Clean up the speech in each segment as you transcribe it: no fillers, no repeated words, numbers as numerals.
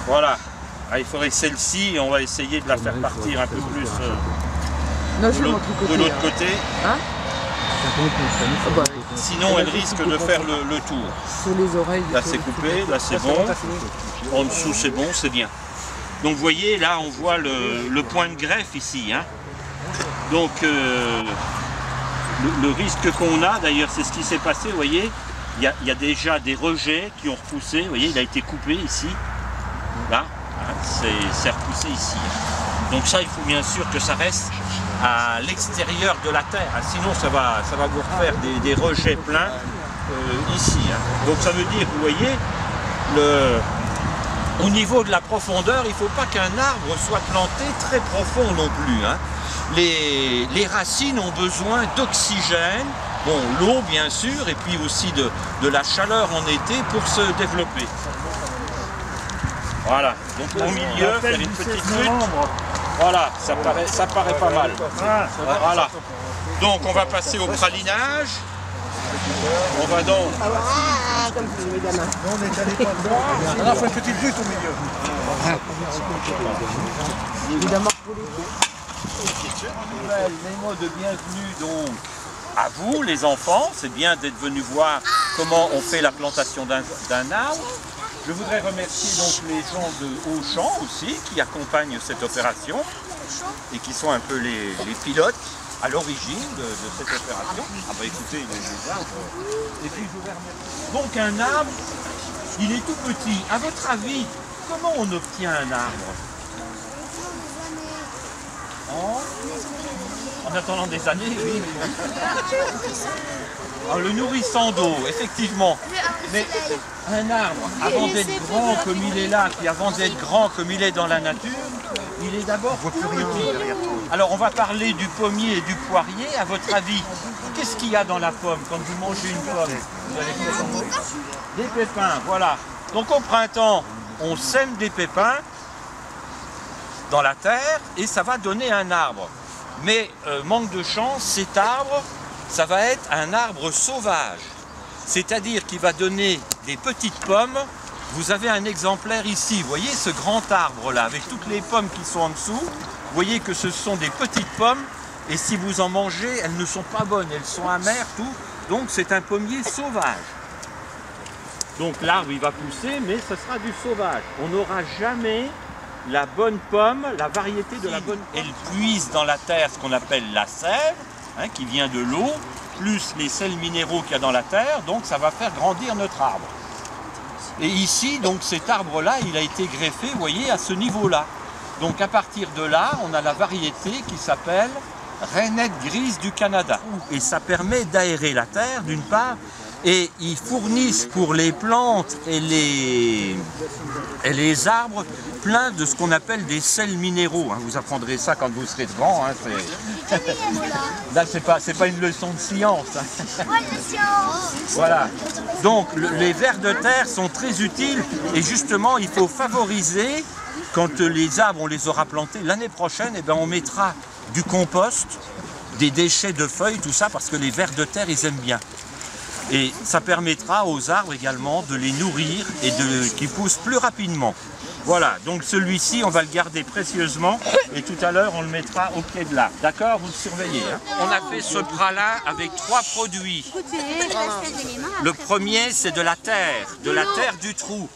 Voilà. Ah, il faudrait celle-ci, on va essayer de la faire partir un peu plus de l'autre côté. Hein? Sinon, elle risque de faire le tour. Sur les oreilles. Là, c'est coupé, là, c'est bon. En dessous, c'est bon, c'est bien. Donc, vous voyez, là, on voit le point de greffe ici. Hein. Donc, le risque qu'on a, d'ailleurs, c'est ce qui s'est passé, vous voyez, il y a déjà des rejets qui ont repoussé. Vous voyez, il a été coupé ici. Là, c'est repoussé ici. Donc ça, il faut bien sûr que ça reste à l'extérieur de la terre. Sinon, ça va vous refaire des rejets pleins ici. Hein. Donc ça veut dire, vous voyez, au niveau de la profondeur, il ne faut pas qu'un arbre soit planté très profond non plus. Hein. Les racines ont besoin d'oxygène, bon, l'eau bien sûr, et puis aussi de la chaleur en été pour se développer. Voilà, donc au milieu, faire une petite lutte. Voilà, ça paraît pas mal. Voilà. Donc on va passer au pralinage. On va donc... Ah, comme tu veux, gamin. On est allé pas dedans. Alors, il faut une petite lutte au milieu. Évidemment. Les mots de bienvenue donc à vous les enfants, c'est bien d'être venus voir comment on fait la plantation d'un arbre. Je voudrais remercier donc les gens de Auchan aussi qui accompagnent cette opération et qui sont un peu les pilotes à l'origine de cette opération. Ah bah écoutez, il y a des arbres. Et puis je voudrais remercier. Donc un arbre, il est tout petit. À votre avis, comment on obtient un arbre? En attendant des années, oui. En le nourrissant d'eau, effectivement. Mais un arbre, avant d'être grand comme il est là, puis avant d'être grand comme il est dans la nature, il est d'abord petit. Alors on va parler du pommier et du poirier. À votre avis, qu'est-ce qu'il y a dans la pomme quand vous mangez une pomme? Vous allez des pépins, voilà. Donc au printemps, on sème des pépins dans la terre et ça va donner un arbre. Mais manque de chance, cet arbre, ça va être un arbre sauvage. C'est-à-dire qu'il va donner des petites pommes. Vous avez un exemplaire ici, vous voyez ce grand arbre-là, avec toutes les pommes qui sont en dessous. Vous voyez que ce sont des petites pommes, et si vous en mangez, elles ne sont pas bonnes, elles sont amères, tout. Donc c'est un pommier sauvage. Donc l'arbre, il va pousser, mais ce sera du sauvage. On n'aura jamais la bonne pomme, la variété de la bonne pomme. Elle puise dans la terre ce qu'on appelle la sève, hein, qui vient de l'eau, plus les sels minéraux qu'il y a dans la terre, donc ça va faire grandir notre arbre. Et ici, donc cet arbre-là, il a été greffé, vous voyez, à ce niveau-là. Donc à partir de là, on a la variété qui s'appelle Rainette grise du Canada. Et ça permet d'aérer la terre, d'une part, et ils fournissent pour les plantes et les arbres plein de ce qu'on appelle des sels minéraux. Hein. Vous apprendrez ça quand vous serez grand. Hein. Là, c'est pas une leçon de science. Hein. Voilà. Donc, les vers de terre sont très utiles et justement, il faut favoriser, quand les arbres, on les aura plantés, l'année prochaine, eh ben, on mettra du compost, des déchets de feuilles, tout ça, parce que les vers de terre, ils aiment bien. Et ça permettra aux arbres également de les nourrir et qu'ils poussent plus rapidement. Voilà, donc celui-ci, on va le garder précieusement et tout à l'heure, on le mettra au pied de l'arbre. D'accord? Vous le surveillez. Hein. On a fait ce prat-là avec 3 produits. Le premier, c'est de la terre du trou.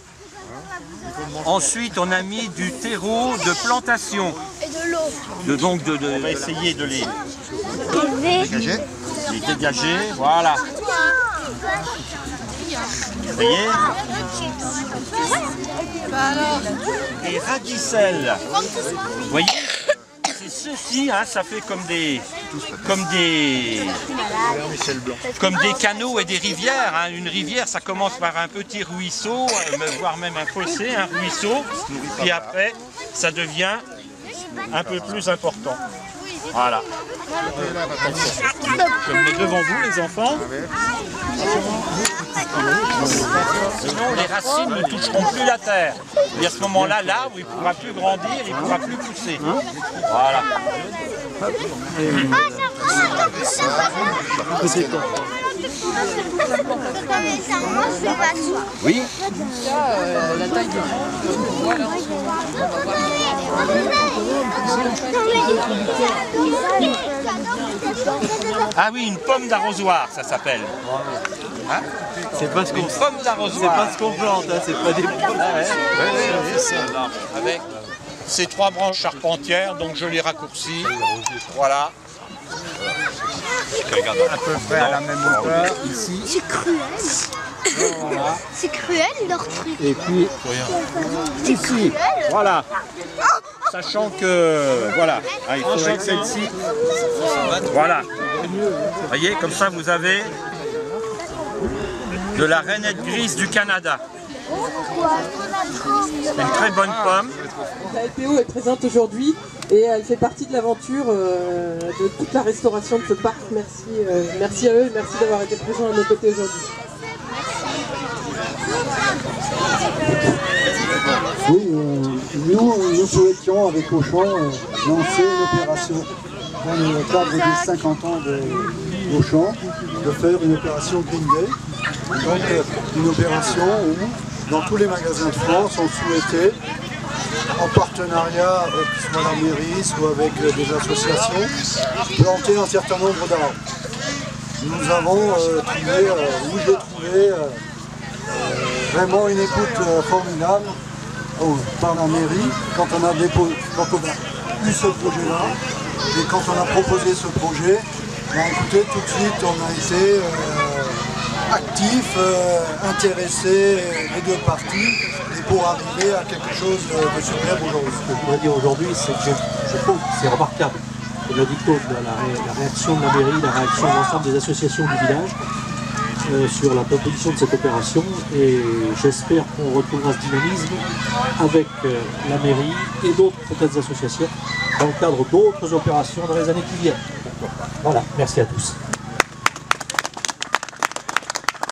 Ensuite, on a mis du terreau de plantation. Et de l'eau. On va essayer de les dégager. Voilà. Vous voyez? Et radicelles. Vous voyez? C'est ceci, hein, ça fait comme des canaux et des rivières. Hein. Une rivière, ça commence par un petit ruisseau, voire même un fossé, un ruisseau. Puis après, ça devient un peu plus important. Voilà. Je me mets devant vous, les enfants. Sinon, les racines ne toucheront plus la terre. Et à ce moment-là, l'arbre, il ne pourra plus grandir, il ne pourra plus pousser. Voilà. Oui. La taille de... Ah oui, une pomme d'arrosoir, ça s'appelle. Hein? C'est pas ce qu'on pomme d'arrosoir. C'est pas ce qu'on plante, hein, c'est pas des pommes. Avec ces 3 branches charpentières, donc je les raccourcis. Voilà. À peu près à la même hauteur, ici. C'est cruel. Voilà. C'est cruel leur truc. Et puis, ici, voilà. Sachant que, voilà, il faudrait que celle-ci, voilà. Vous voyez, comme ça vous avez de la rainette grise du Canada. C'est une très bonne pomme. La LPO est présente aujourd'hui et elle fait partie de l'aventure de toute la restauration de ce parc. Merci à eux et merci d'avoir été présents à nos côtés aujourd'hui. Oui, nous souhaitions avec Auchan lancer une opération dans le cadre des 50 ans d'Auchan, de faire une opération Green Day. Donc une opération où dans tous les magasins de France on souhaitait, en partenariat avec soit la mairie, soit avec des associations, planter un certain nombre d'arbres. Nous avons trouvé, où j'ai trouvé vraiment une écoute formidable par la mairie quand on a eu ce projet-là et quand on a proposé ce projet, écoutez, tout de suite on a été actifs, intéressés les deux parties et pour arriver à quelque chose de superbe aujourd'hui. Ce que je voudrais dire aujourd'hui, c'est que je trouve que c'est remarquable, comme l'a dit Claude, la réaction de la mairie, la réaction de l'ensemble des associations du village sur la proposition de cette opération et j'espère qu'on retrouvera ce dynamisme avec la mairie et d'autres peut-être associations dans le cadre d'autres opérations dans les années qui viennent. Voilà, merci à tous.